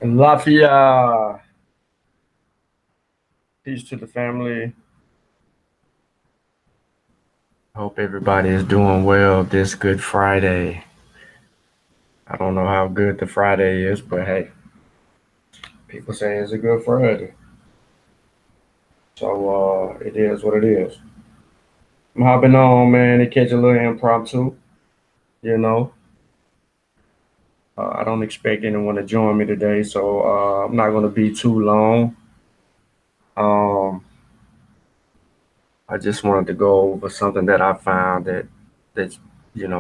And Lafayette, peace to the family. Hope everybody is doing well this Good Friday. I don't know how good the Friday is, but hey, people say it's a good Friday. So it is what it is. I'm hopping on, man, to catch a little impromptu, you know. I don't expect anyone to join me today, so I'm not going to be too long. Um, I just wanted to go over something that I found that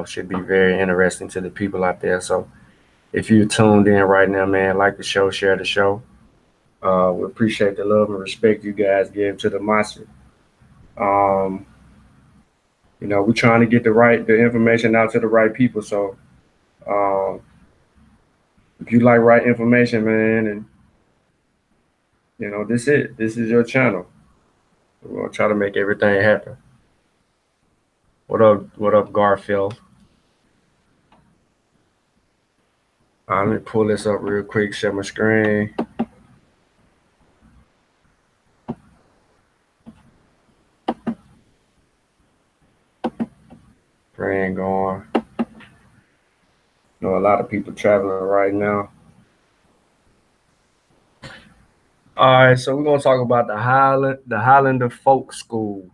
should be very interesting to the people out there. So if you tuned in right now, man, like the show, share the show. We appreciate the love and respect you guys give to the Mossi. Um, we're trying to get the information out to the right people. So um, if you like right information, man, and this it. This is your channel. We're gonna try to make everything happen. What up? What up, Garfield? Let me pull this up real quick. Share my screen. Train going. A lot of people traveling right now. All right, so we're gonna talk about the Highlander Folk School.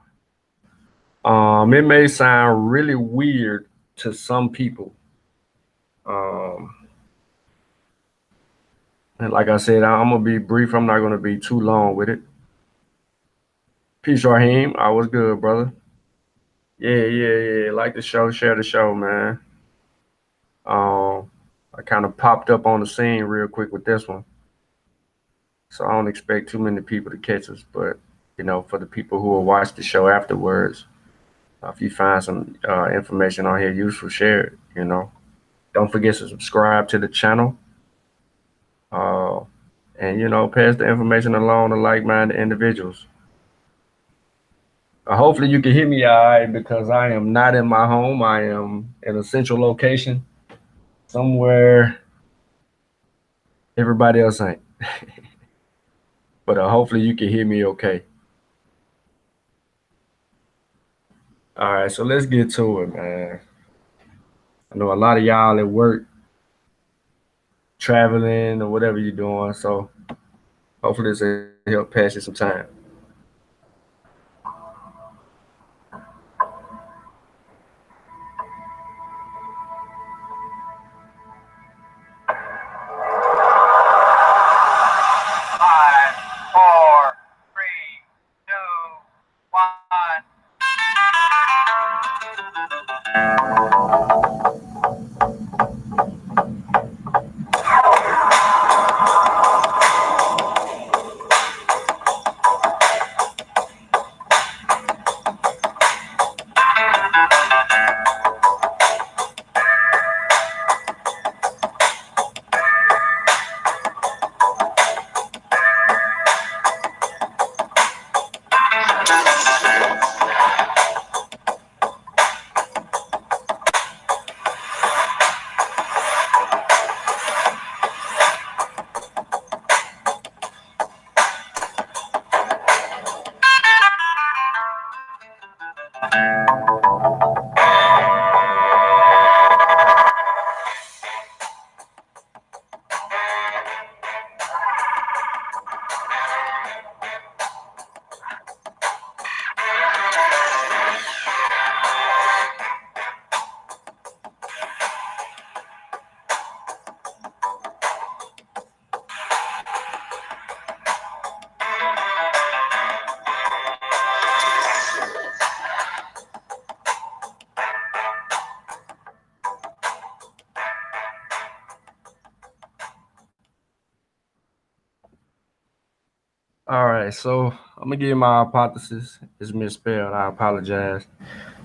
It may sound really weird to some people. Um, and like I said, I'm gonna be brief. I'm not gonna be too long with it. Peace, Raheem. I was good, brother. Yeah, yeah, yeah. Like the show, share the show, man. Um, I kind of popped up on the scene real quick with this one, so I don't expect too many people to catch us. But for the people who will watch the show afterwards, if you find some information on here useful, share it. Don't forget to subscribe to the channel. Uh, and pass the information along to like-minded individuals. Hopefully you can hear me all right because I am not in my home. I am in a central location somewhere everybody else ain't. But hopefully you can hear me okay. All right, so let's get to it, man. I know a lot of y'all at work, traveling or whatever you're doing, so hopefully this will help pass you some time. Five, four, three, two, one. All right, so I'm gonna give you my hypothesis. It's misspelled. I apologize.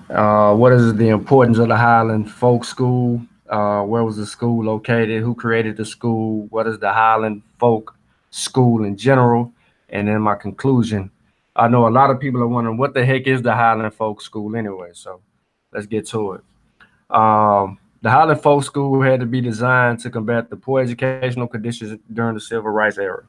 What is the importance of the Highland Folk School? Where was the school located? Who created the school? What is the Highland Folk School in general? And then my conclusion. I know a lot of people are wondering what the heck is the Highland Folk School anyway. So let's get to it. The Highland Folk School had to be designed to combat the poor educational conditions during the Civil Rights era.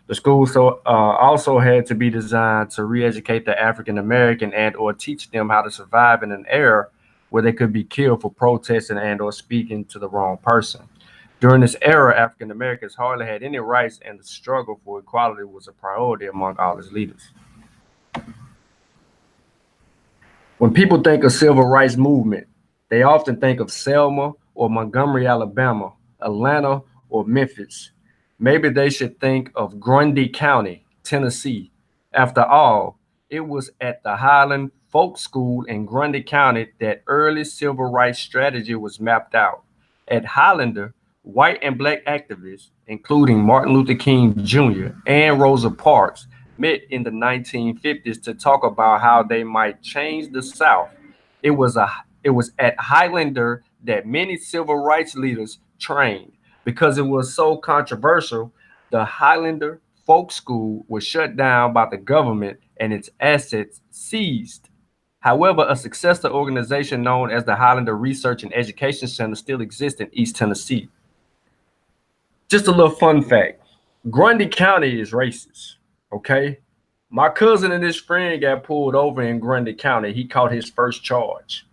The school also had to be designed to re-educate the African American and/or teach them how to survive in an era where they could be killed for protesting and/or speaking to the wrong person. During this era, African Americans hardly had any rights, and the struggle for equality was a priority among all its leaders. When people think of civil rights movement, they often think of Selma or Montgomery, Alabama, Atlanta or Memphis. Maybe they should think of Grundy County, Tennessee. After all, it was at the Highland Folk School in Grundy County that early civil rights strategy was mapped out. At Highlander, white and black activists, including Martin Luther King Jr. and Rosa Parks, met in the 1950s to talk about how they might change the South. It was a it was at Highlander that many civil rights leaders trained. Because it was so controversial, the Highlander Folk School was shut down by the government and its assets seized. However, a successor organization known as the Highlander Research and Education Center still exists in East Tennessee. Just a little fun fact: Grundy County is racist. Okay, my cousin and his friend got pulled over in Grundy County. He caught his first charge.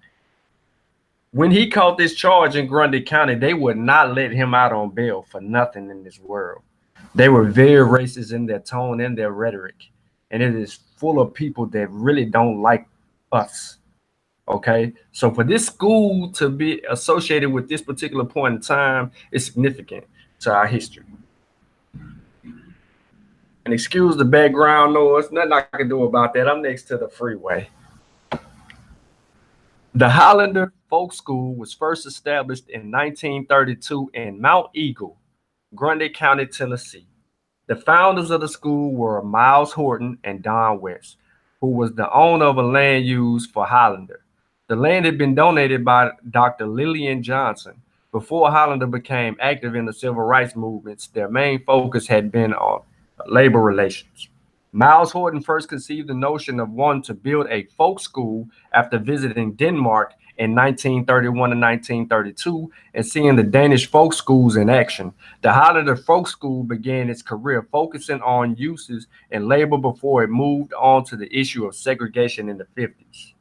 When he caught this charge in Grundy County, they would not let him out on bail for nothing in this world. They were very racist in their tone and their rhetoric, and it is full of people that really don't like us. Okay, so for this school to be associated with this particular point in time is significant to our history. And excuse the background noise, nothing I can do about that. I'm next to the freeway. The Highlander Folk School was first established in 1932 in Mount Eagle, Grundy County, Tennessee. The founders of the school were Miles Horton and Don West, who was the owner of a land used for Highlander. The land had been donated by Dr. Lillian Johnson. Before Highlander became active in the civil rights movements, their main focus had been on labor relations. Miles Horton first conceived the notion of wanting to build a folk school after visiting Denmark in 1931 and 1932 and seeing the Danish folk schools in action. The Highlander Folk School began its career focusing on uses in labor before it moved on to the issue of segregation in the 50s.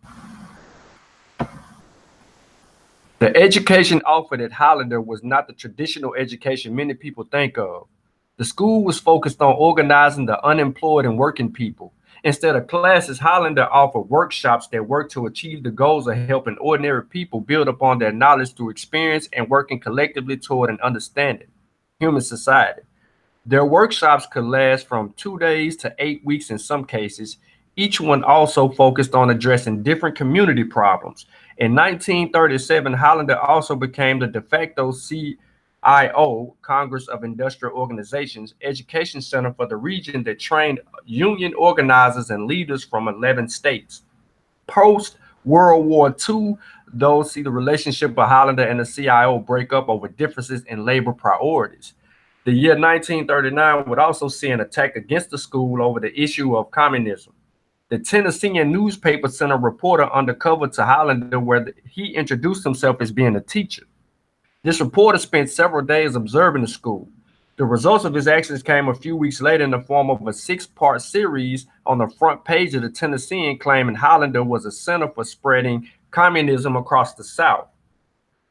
The education offered at Highlander was not the traditional education many people think of. The school was focused on organizing the unemployed and working people. Instead of classes, Highlander offered workshops that worked to achieve the goals of helping ordinary people build upon their knowledge through experience and working collectively toward an understanding human society. Their workshops could last from 2 days to 8 weeks in some cases. Each one also focused on addressing different community problems. In 1937, Highlander also became the de facto CIO, Congress of Industrial Organizations, education center for the region that trained union organizers and leaders from 11 states. Post World War II, those see the relationship of Highlander and the CIO break up over differences in labor priorities. The year 1939 would also see an attack against the school over the issue of communism. The Tennessean newspaper sent a reporter undercover to Highlander where he introduced himself as being a teacher. This reporter spent several days observing the school. The results of his actions came a few weeks later in the form of a six-part series on the front page of the Tennessean claiming Highlander was a center for spreading communism across the South.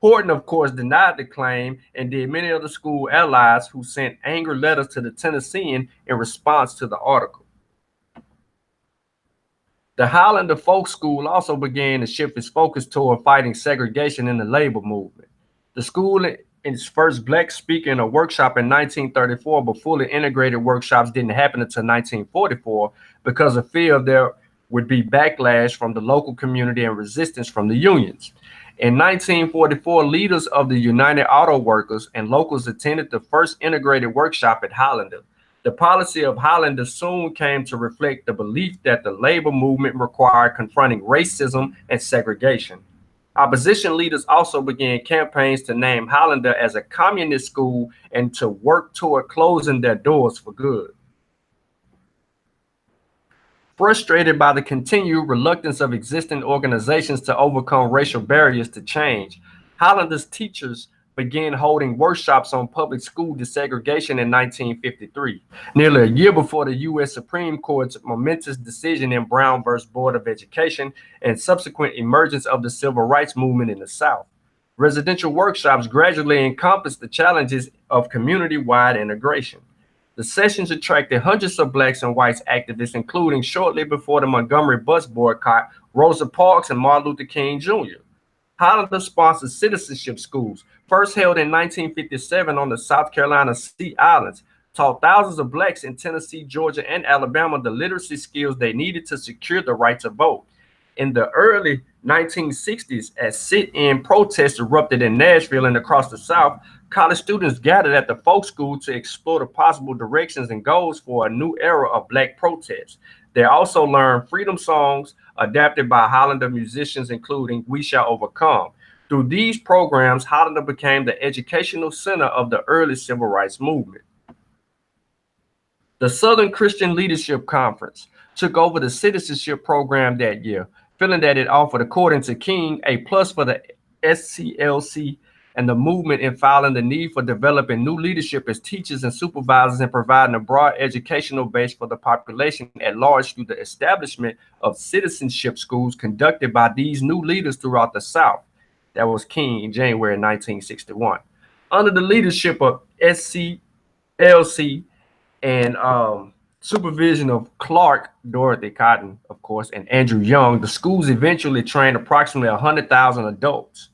Horton, of course, denied the claim and did many of the school allies who sent angry letters to the Tennessean in response to the article. The Highlander Folk School also began to shift its focus toward fighting segregation in the labor movement. The school, in its first black speaker in a workshop in 1934, but fully integrated workshops didn't happen until 1944 because of fear there would be backlash from the local community and resistance from the unions. In 1944, leaders of the United Auto Workers and locals attended the first integrated workshop at Highlander. The policy of Highlander soon came to reflect the belief that the labor movement required confronting racism and segregation. Opposition leaders also began campaigns to name Highlander as a communist school and to work toward closing their doors for good. Frustrated by the continued reluctance of existing organizations to overcome racial barriers to change, Highlander's teachers began holding workshops on public school desegregation in 1953, nearly a year before the U.S. Supreme Court's momentous decision in Brown versus Board of Education and subsequent emergence of the civil rights movement in the South. Residential workshops gradually encompassed the challenges of community-wide integration. The sessions attracted hundreds of blacks and whites activists, including shortly before the Montgomery bus boycott, Rosa Parks and Martin Luther King Jr. Highlander sponsored citizenship schools, first held in 1957 on the South Carolina Sea Islands, taught thousands of blacks in Tennessee, Georgia, and Alabama the literacy skills they needed to secure the right to vote. In the early 1960s, as sit-in protests erupted in Nashville and across the South, college students gathered at the folk school to explore the possible directions and goals for a new era of black protest. They also learned freedom songs adapted by Highlander musicians, including We Shall Overcome. Through these programs, Highlander became the educational center of the early civil rights movement. The Southern Christian Leadership Conference took over the citizenship program that year, feeling that it offered, according to King, a plus for the SCLC and the movement in filing the need for developing new leadership as teachers and supervisors and providing a broad educational base for the population at large through the establishment of citizenship schools conducted by these new leaders throughout the South. That was King in January 1961. Under the leadership of SCLC and supervision of Clark, Dorothy Cotton, of course, and Andrew Young, the schools eventually trained approximately 100,000 adults.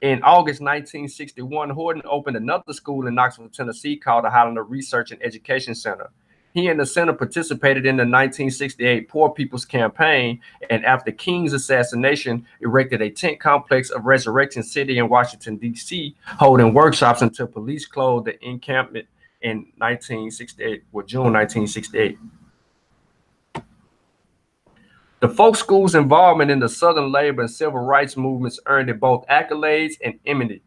In August 1961, Horton opened another school in Knoxville, Tennessee called the Highlander Research and Education Center. He and the center participated in the 1968 Poor People's Campaign, and after King's assassination, erected a tent complex of Resurrection City in Washington, D.C., holding workshops until police closed the encampment in 1968, or June 1968. The folk school's involvement in the Southern labor and civil rights movements earned it both accolades and enmity.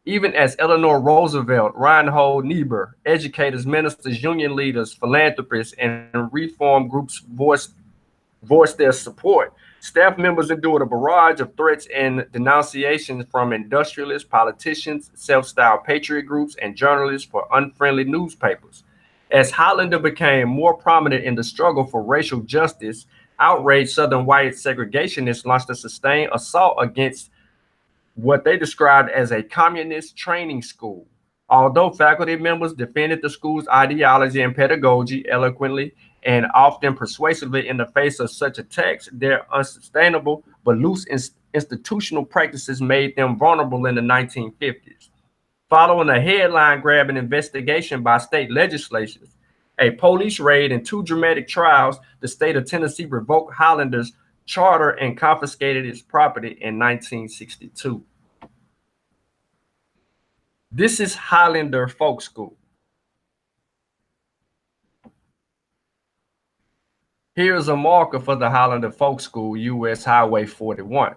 Even as Eleanor Roosevelt, Reinhold Niebuhr, educators, ministers, union leaders, philanthropists, and reform groups voiced their support, staff members endured a barrage of threats and denunciations from industrialists, politicians, self-styled patriot groups, and journalists for unfriendly newspapers. As Highlander became more prominent in the struggle for racial justice, outraged Southern white segregationists launched a sustained assault against what they described as a communist training school. Although faculty members defended the school's ideology and pedagogy eloquently and often persuasively in the face of such attacks, their unsustainable but loose institutional practices made them vulnerable in the 1950s. Following a headline-grabbing investigation by state legislatures, a police raid, and two dramatic trials, the state of Tennessee revoked Highlander's charter and confiscated its property in 1962. This is Highlander Folk School. Here is a marker for the Highlander Folk School, U.S. Highway 41.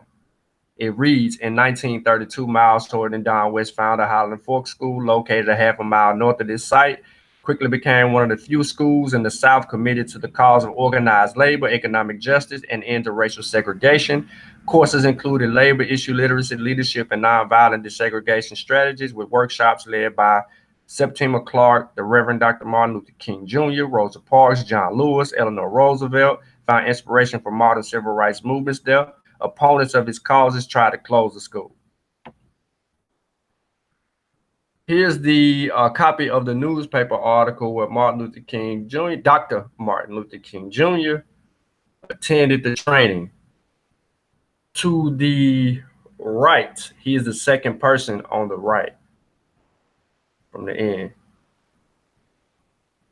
It reads, in 1932, Miles Torrey and Don West founded a Highlander Folk School located a half a mile north of this site. Quickly became one of the few schools in the South committed to the cause of organized labor, economic justice, and end to racial segregation. Courses included labor issue literacy, leadership, and nonviolent desegregation strategies, with workshops led by Septima Clark, the Reverend Dr. Martin Luther King Jr., Rosa Parks, John Lewis, Eleanor Roosevelt, found inspiration from modern civil rights movements there. Opponents of his causes tried to close the school. Here's the copy of the newspaper article where Martin Luther King Jr., Dr. Martin Luther King Jr. attended the training. To the right, he is the second person on the right from the end.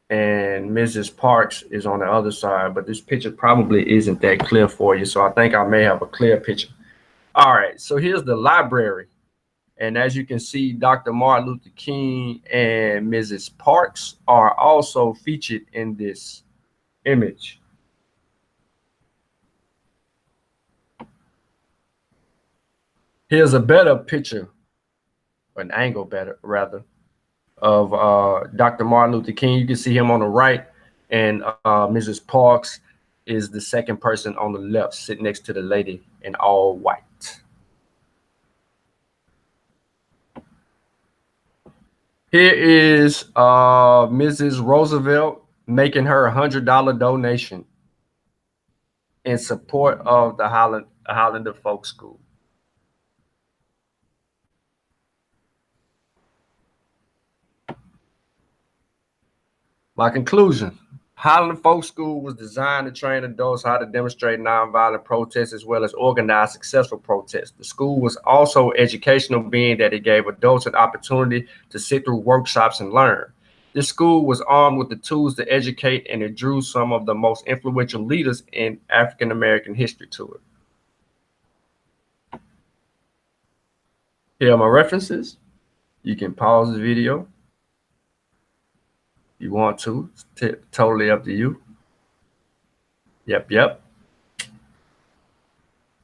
And Mrs. Parks is on the other side, but this picture probably isn't that clear for you, so I think I may have a clear picture. All right, so here's the library. And as you can see, Dr. Martin Luther King and Mrs. Parks are also featured in this image. Here's a better picture, an angle better, rather, of Dr. Martin Luther King. You can see him on the right, and Mrs. Parks is the second person on the left, sitting next to the lady in all white. Here is Mrs. Roosevelt making her $100 donation in support of the Highlander Folk School. My conclusion: Highlander Folk School was designed to train adults how to demonstrate nonviolent protest as well as organize successful protests. The school was also educational, being that it gave adults an opportunity to sit through workshops and learn. This school was armed with the tools to educate, and it drew some of the most influential leaders in African American history to it. Here are my references. You can pause the video if you want to. It's totally up to you. Yep.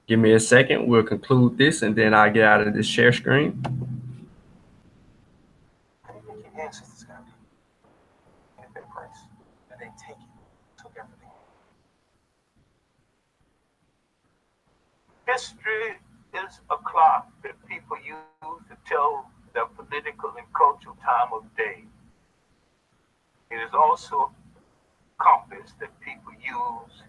Give me a second. We'll conclude this, and then I'll get out of this share screen. History is a clock that people use to tell their political and cultural time of day. It is also a compass that people use to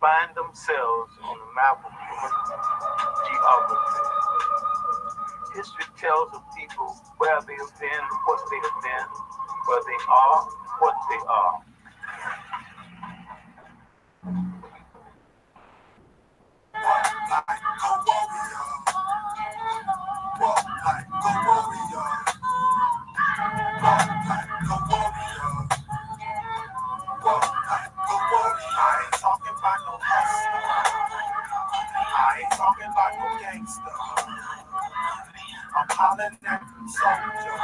find themselves on the map of human geography. History tells of people where they have been, what they have been, where they are, what they are. I'm hollering at the soldier,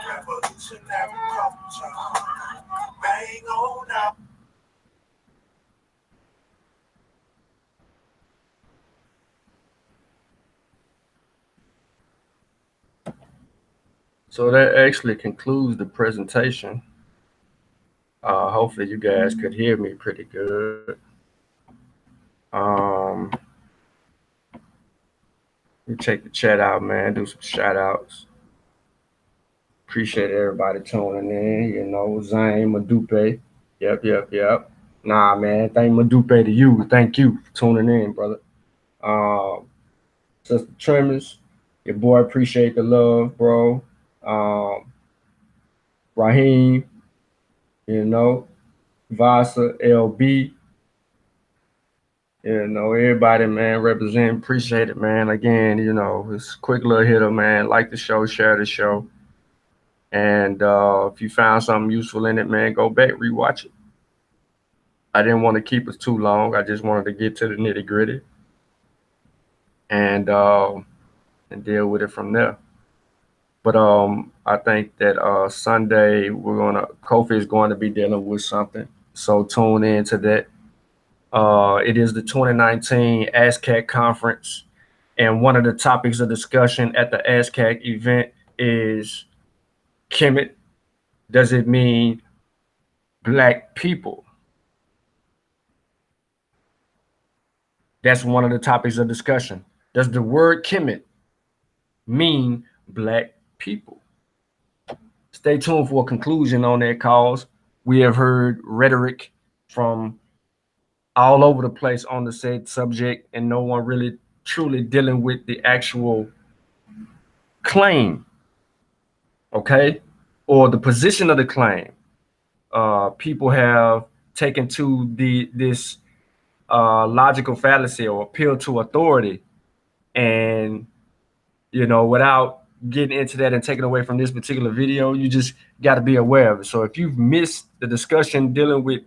revolutionary culture, bang on up. So that actually concludes the presentation. Hopefully you guys could hear me pretty good. Let me check the chat out, man. Do some shout outs. Appreciate everybody tuning in. You know, Zane Madupe. Yep. Nah, man. Thank Madupe to you. Thank you for tuning in, brother. Sister Tremors, your boy appreciate the love, bro. Um, Raheem, you know, Vasa, LB, you know, everybody, man, represent, appreciate it, man. Again, you know, it's a quick little hitter, man. Like the show, share the show. And if you found something useful in it, man, go back, rewatch it. I didn't want to keep us too long. I just wanted to get to the nitty gritty and deal with it from there. But I think that Sunday Kofi is going to be dealing with something. So tune in to that. It is the 2019 ASCAC conference, and one of the topics of discussion at the ASCAC event is Kemet. Does it mean Black people? That's one of the topics of discussion. Does the word Kemet mean Black people? Stay tuned for a conclusion on that cause. We have heard rhetoric from all over the place on the said subject, and no one really truly dealing with the actual claim, okay, or the position of the claim. People have taken to this logical fallacy or appeal to authority, and you know, without getting into that and taking away from this particular video, you just got to be aware of it. So if you've missed the discussion dealing with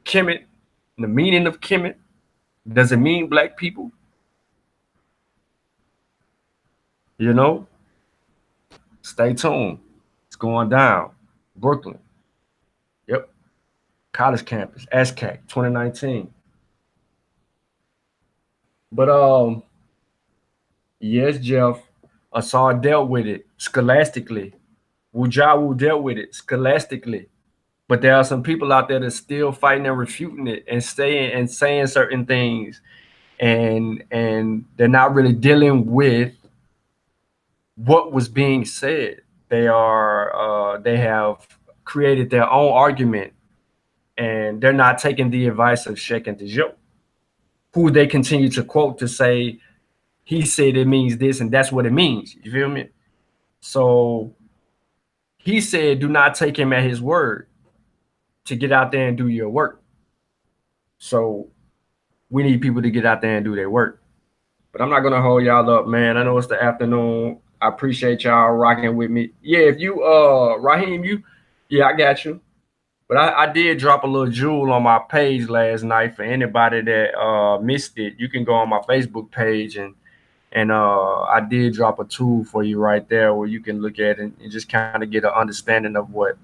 Kemet, the meaning of Kemet, does it mean Black people? You know, stay tuned. It's going down. Brooklyn. Yep. College campus. ASCAC 2019. But yes, Jeff, Asar dealt with it scholastically. Wujawu dealt with it scholastically. But there are some people out there that's still fighting and refuting it and saying certain things, and they're not really dealing with what was being said. they have created their own argument, and they're not taking the advice of Sheikh and Joe, who they continue to quote to say he said it means this and that's what it means. You feel me? So he said, do not take him at his word to get out there and do your work. So we need people to get out there and do their work. But I'm not gonna hold y'all up, man. I know it's the afternoon. I appreciate y'all rocking with me. Yeah, if you Raheem, yeah, I got you. But I did drop a little jewel on my page last night for anybody that missed it. You can go on my Facebook page and I did drop a tool for you right there where you can look at it and just kind of get an understanding of what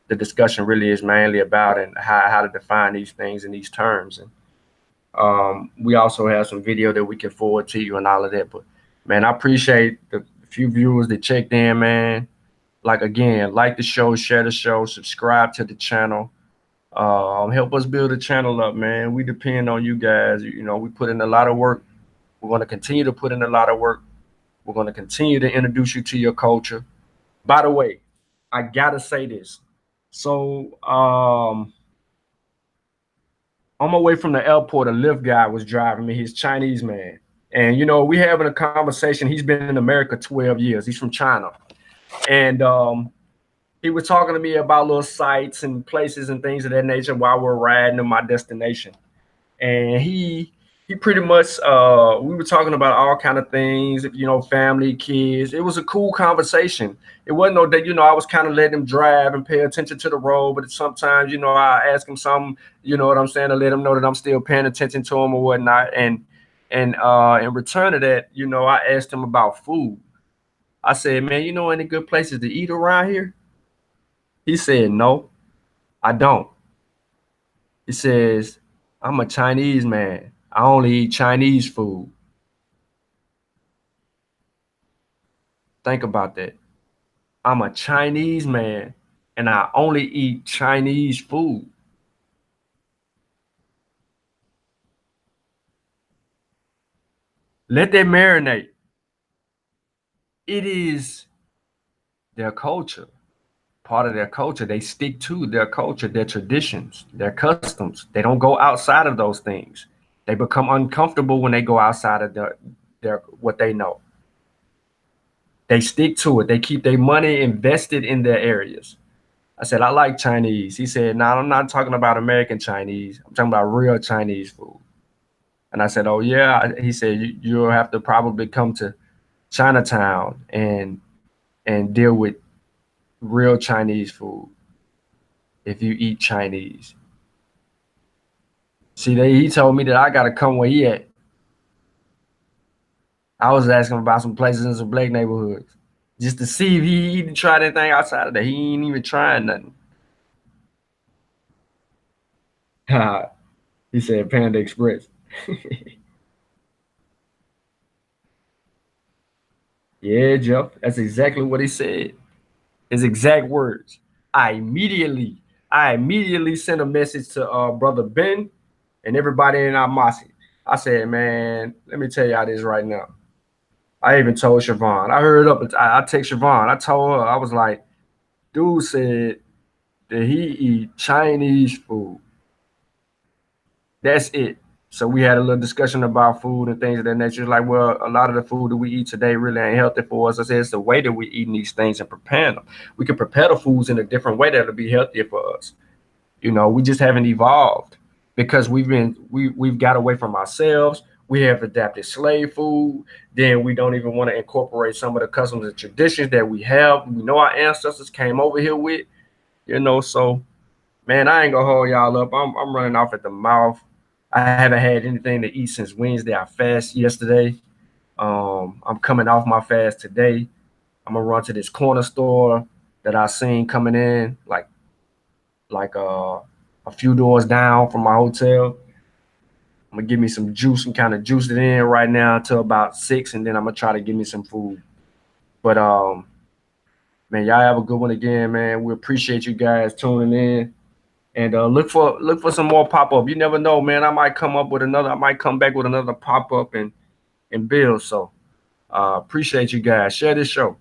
the discussion really is mainly about and how to define these things in these terms. And we also have some video that we can forward to you and all of that. But man, I appreciate the few viewers that checked in, man. Like again, like the show, share the show, subscribe to the channel. Help us build the channel up, man. We depend on you guys. You know, we put in a lot of work. We're going to continue to put in a lot of work. We're going to continue to introduce you to your culture. By the way, I gotta say this. So on my way from the airport, a Lyft guy was driving me. He's Chinese man, and you know we having a conversation. He's been in America 12 years. He's from China, and he was talking to me about little sites and places and things of that nature while we're riding to my destination. And he pretty much we were talking about all kind of things, you know, family, kids. It was a cool conversation. It wasn't no that, you know, I was kind of letting him drive and pay attention to the road, but sometimes, you know, I ask him something, you know what I'm saying, to let him know that I'm still paying attention to him or whatnot. And in return to that, you know, I asked him about food. I said, man, you know any good places to eat around here? He said, no, I don't. He says, I'm a Chinese man. I only eat Chinese food. Think about that. I'm a Chinese man and I only eat Chinese food. Let that marinate. It is their culture, part of their culture. They stick to their culture, their traditions, their customs. They don't go outside of those things. They become uncomfortable when they go outside of their what they know. They stick to it. They keep their money invested in their areas. I said, I like Chinese. He said, no, I'm not talking about American Chinese. I'm talking about real Chinese food. And I said, oh, yeah. He said, you'll have to probably come to Chinatown and deal with real Chinese food if you eat Chinese. See, he told me that I got to come where he at. I was asking about some places in some black neighborhoods just to see if he even tried anything outside of that. He ain't even trying nothing. He said Panda Express. Yeah, Jeff, that's exactly what he said. His exact words. I immediately sent a message to brother Ben and everybody in our Mossi. I said, man, let me tell y'all this right now. I even told Siobhan. I heard up. I text Siobhan. I told her. I was like, dude said that he eat Chinese food. That's it. So we had a little discussion about food and things of that nature. Like, well, a lot of the food that we eat today really ain't healthy for us. I said it's the way that we eating these things and preparing them. We can prepare the foods in a different way that'll be healthier for us. You know, we just haven't evolved because we've got away from ourselves. We have adapted slave food. Then we don't even want to incorporate some of the customs and traditions that we have. We know our ancestors came over here with, you know. So, man, I ain't gonna hold y'all up. I'm running off at the mouth. I haven't had anything to eat since Wednesday. I fasted yesterday. I'm coming off my fast today. I'm gonna run to this corner store that I seen coming in, like a few doors down from my hotel. I'm gonna give me some juice and kind of juice it in right now until about 6, and then I'm gonna try to give me some food. But man, y'all have a good one again, man. We appreciate you guys tuning in. And look for some more pop up. You never know, man. I might come up with another. I might come back with another pop up and build. So appreciate you guys. Share this show.